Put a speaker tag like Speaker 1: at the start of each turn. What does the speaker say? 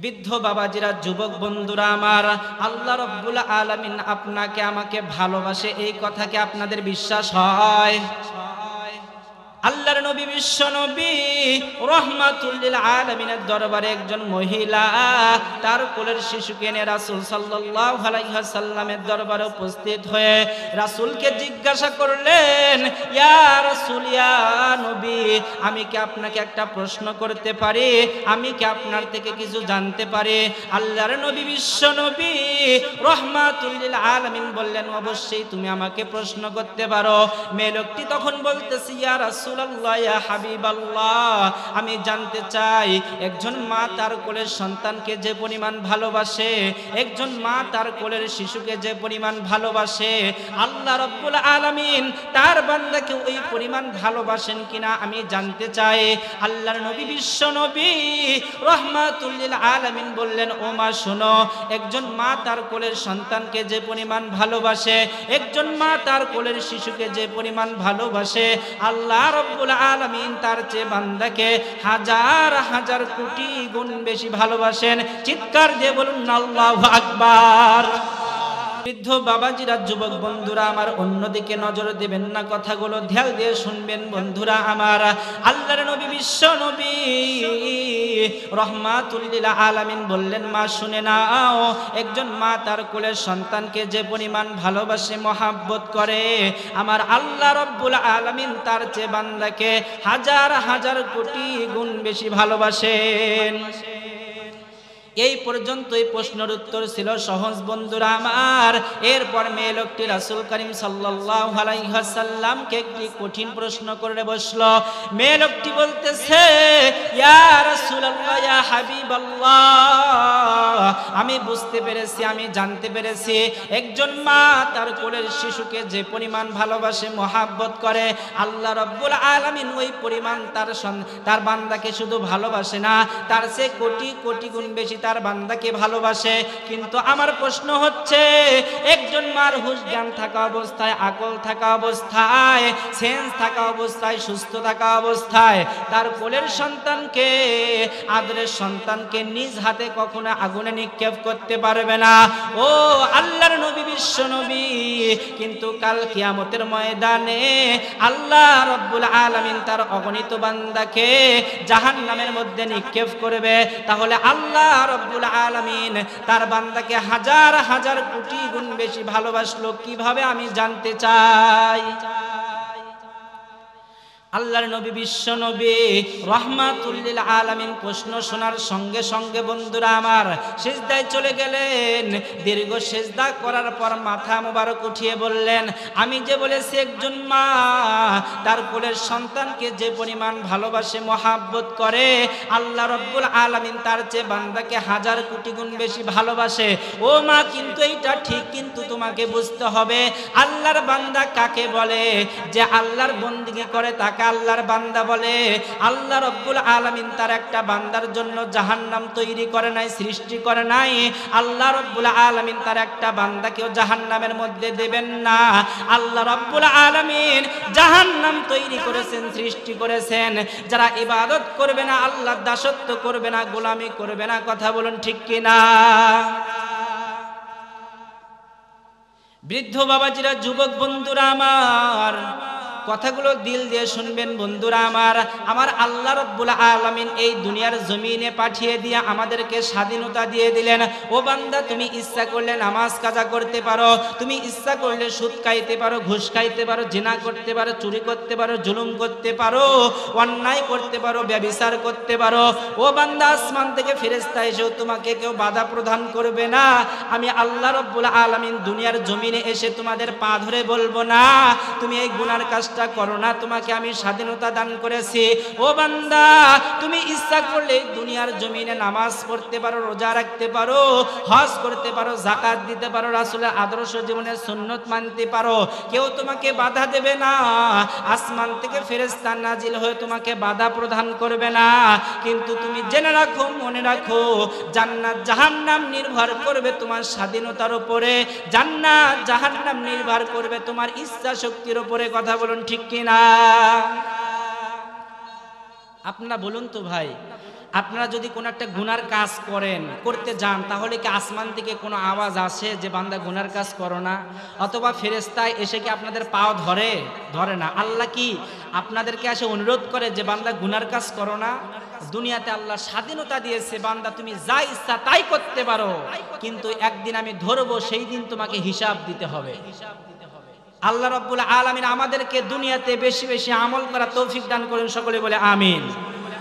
Speaker 1: বৃদ্ধ বাবাজিরা, যুবক বন্ধুরা আমার, আল্লাহ রাব্বুল আলামিন আপনাকে আমাকে ভালোবাসে, এই কথাকে আপনাদের বিশ্বাস হয়? আল্লাহর নবী, বিশ্ব নবী রাহমাতুল লিল আলামিনের দরবারে একজন মহিলা তার কোলের শিশুকে এনে রাসূল সাল্লাল্লাহু আলাইহি ওয়াসাল্লামের দরবারে উপস্থিত হয়ে রাসূলকে জিজ্ঞাসা করলেন, ইয়া রাসূল, ইয়া নবী, আমি কি আপনাকে একটা প্রশ্ন করতে পারি? আমি কি আপনার থেকে কিছু জানতে পারি? আল্লাহর নবী, বিশ্ব নবী রাহমাতুল লিল আলামিন বললেন, অবশ্যই তুমি আমাকে প্রশ্ন করতে পারো। মেয়ে লোকটি তখন বলতেছে, ইয়া রাসূল, ইয়া হাবিবাল্লাহ, আমি জানতে চাই একজন মা তার কোলের সন্তানকে যে পরিমাণ ভালোবাসে, একজন মা তার কোলের শিশুকে যে পরিমাণ ভালোবাসে, আল্লাহ রাব্বুল আলামিন তার বান্দাকে ওই পরিমাণ ভালোবাসেন কিনা আমি জানতে চাই। আল্লাহর নবী, বিশ্ব নবী রাহমাতুল লিল আলামিন বললেন, ও মা শোনো, একজন মা তার কোলের সন্তানকে যে পরিমাণ ভালোবাসে, একজন মা তার কোলের শিশুকে যে পরিমাণ ভালোবাসে, আল্লাহ রাব্বুল আলামিন তার চেয়ে বান্দাকে হাজার হাজার কোটি গুণ বেশি ভালোবাসেন। চিৎকার দিয়ে বলুন আল্লাহু আকবার। বৃদ্ধ বাবাজিরা, যুবক বন্ধুরা আমার, অন্যদিকে নজর দেবেন না, কথাগুলো ধ্যান দিয়ে শুনবেন বন্ধুরা আমার। আল্লাহর নবী, বিশ্ব নবী রাহমাতুল লিল আলামিন বললেন, মা শুনে নাও, একজন মা তার কোলের সন্তানকে যে পরিমাণ ভালোবাসে, মহাব্বত করে, আমার আল্লাহ রাব্বুল আলামিন তার চেয়ে বান্দাকে হাজার হাজার কোটি গুণ বেশি ভালোবাসেন। এই পর্যন্ত এই প্রশ্নের উত্তর ছিল সহজ বন্ধুরা আমার। এরপর মেয়ে লোকটি রাসূল করিম সাল্লাল্লাহু আলাইহি ওয়াসাল্লামকে একটি কঠিন প্রশ্ন করে বসলো। মেয়ে লোকটি বলতেছে, ইয়া রাসূলুল্লাহ, ইয়া হাবিবাল্লাহ, আমি বুঝতে পেরেছি, আমি জানতে পেরেছি, একজন মা তার কোলের শিশুকে যে পরিমাণ ভালোবাসে, মহাব্বত করে, আল্লাহ রাব্বুল আলামিন ওই পরিমাণ তার বান্দাকে শুধু ভালোবাসে না, তার চেয়ে কোটি কোটি গুণ বেশি তার বান্দাকে ভালোবাসে। কিন্তু আমার প্রশ্ন হচ্ছে, একজন মার হুঁশ জ্ঞান থাকা অবস্থায়, আকল থাকা অবস্থায়, সেন্স থাকা অবস্থায়, সুস্থ থাকা অবস্থায় তার কোলের সন্তানকে, আদরের সন্তানকে নিজ হাতে কখনো আগুনে নিক্ষেপ করতে পারবে না। ও আল্লাহর নবী, বিশ্ব নবী, কিন্তু কাল কিয়ামতের ময়দানে আল্লাহ রাব্বুল আলামিন তার অগণিত বান্দাকে জাহান্নামের মধ্যে নিক্ষেপ করবে। তাহলে আল্লাহ রাব্বুল আলামিন তার বান্দাকে হাজার হাজার কোটি গুণ বেশি ভালোবাসলো কিভাবে আমি জানতে চাই। আল্লাহর নবী, বিশ্ব নবী রাহমাতুল লিল আলামিন প্রশ্ন শোনার সঙ্গে সঙ্গে বন্ধুরা আমার সিজদায় চলে গেলেন। দীর্ঘ সিজদা করার পর মাথা মোবারক উঠিয়ে বললেন, আমি যে বলেছি একজন মা তার কোলের সন্তানকে যে পরিমাণ ভালোবাসে, মহাব্বত করে, আল্লাহ রাব্বুল আলামিন তার চেয়ে বান্দাকে হাজার কোটি গুণ বেশি ভালোবাসে। ও মা, কিন্তু এইটা ঠিক, কিন্তু তোমাকে বুঝতে হবে আল্লাহর বান্দা কাকে বলে। যে আল্লাহর বন্দেগী করে তাকে আল্লাহর বান্দা বলে। আল্লাহ রাব্বুল আলামিন তার একটা বান্দার জন্য জাহান্নাম তৈরি করে নাই, সৃষ্টি করে নাই। আল্লাহ রাব্বুল আলামিন তার একটা বান্দাকেও জাহান্নামের মধ্যে দেবেন না। আল্লাহ রাব্বুল আলামিন জাহান্নাম তৈরি করেছেন, সৃষ্টি করেছেন যারা ইবাদত করবে না, আল্লাহর দাসত্ব করবে না, গোলামি করবে না। কথা বলুন ঠিক কিনা? বৃদ্ধ বাবাজিরা, যুবক বন্ধুরা আমার, কথাগুলো দিল দিয়ে শুনবেন বন্ধুরা আমার। আমার আল্লাহ রাব্বুল আলামিন এই দুনিয়ার জমিনে পাঠিয়ে দিয়ে আমাদেরকে স্বাধীনতা দিয়ে দিলেন। ও বান্দা, তুমি ইচ্ছা করলে নামাজ কাজা করতে পারো, তুমি ইচ্ছা করলে সুদ খাইতে পারো, ঘুষ খাইতে পারো, জিনা করতে পারো, চুরি করতে পারো, জুলুম করতে পারো, অন্যায় করতে পারো, ব্যভিচার করতে পারো। ও বান্দা, আসমান থেকে ফেরেশতা এসেও তোমাকে কেউ বাধা প্রদান করবে না। আমি আল্লাহ রাব্বুল আলামিন দুনিয়ার জমিনে এসে তোমাদের পা ধরে বলবো না তুমি এই গুনার কাজটা করো না, তোমাকে আমি স্বাধীনতা দান করেছি। ও বান্দা, তুমি ইচ্ছা করলে দুনিয়ার জমিনে নামাজ পড়তে পারো, রোজা রাখতে পারো, হজ করতে পারো, যাকাত দিতে পারো, রাসূলের আদর্শ জীবনের সুন্নত মানতে পারো, কেউ তোমাকে বাধা দেবে না। আসমান থেকে ফেরেশতা নাজিল হয়ে তোমাকে বাধা প্রদান করবে না। কিন্তু তুমি জেনে রাখো, মনে রাখো, জান্নাত জাহান্নাম নির্ভর করবে তোমার স্বাধীনতার উপরে, জান্নাত জাহান্নাম নির্ভর করবে তোমার ইচ্ছা শক্তির উপরে। কথা বলুন ঠিক কিনা? আপনারা বলুন তো ভাই, আপনারা যদি কোনো একটা গুনার কাজ করতে যান, তাহলে কি আসমান থেকে কোনো আওয়াজ আসে যে বান্দা গুনার কাজ করো না? অথবা ফেরেশতায় এসে কি আপনাদের পাও ধরে না? আল্লাহ কি আপনাদেরকে এসে অনুরোধ করে যে বান্দা গুনার কাজ করো না? দুনিয়াতে আল্লাহ স্বাধীনতা দিয়েছে, বান্দা তুমি যা ইচ্ছা তাই করতে পারো, কিন্তু একদিন আমি ধরবো, সেই দিন তোমাকে হিসাব দিতে হবে। আল্লাহ রাব্বুল আলামিন আমাদেরকে দুনিয়াতে বেশি বেশি আমল করা তৌফিক দান করুন, সকলে বলে আমিন।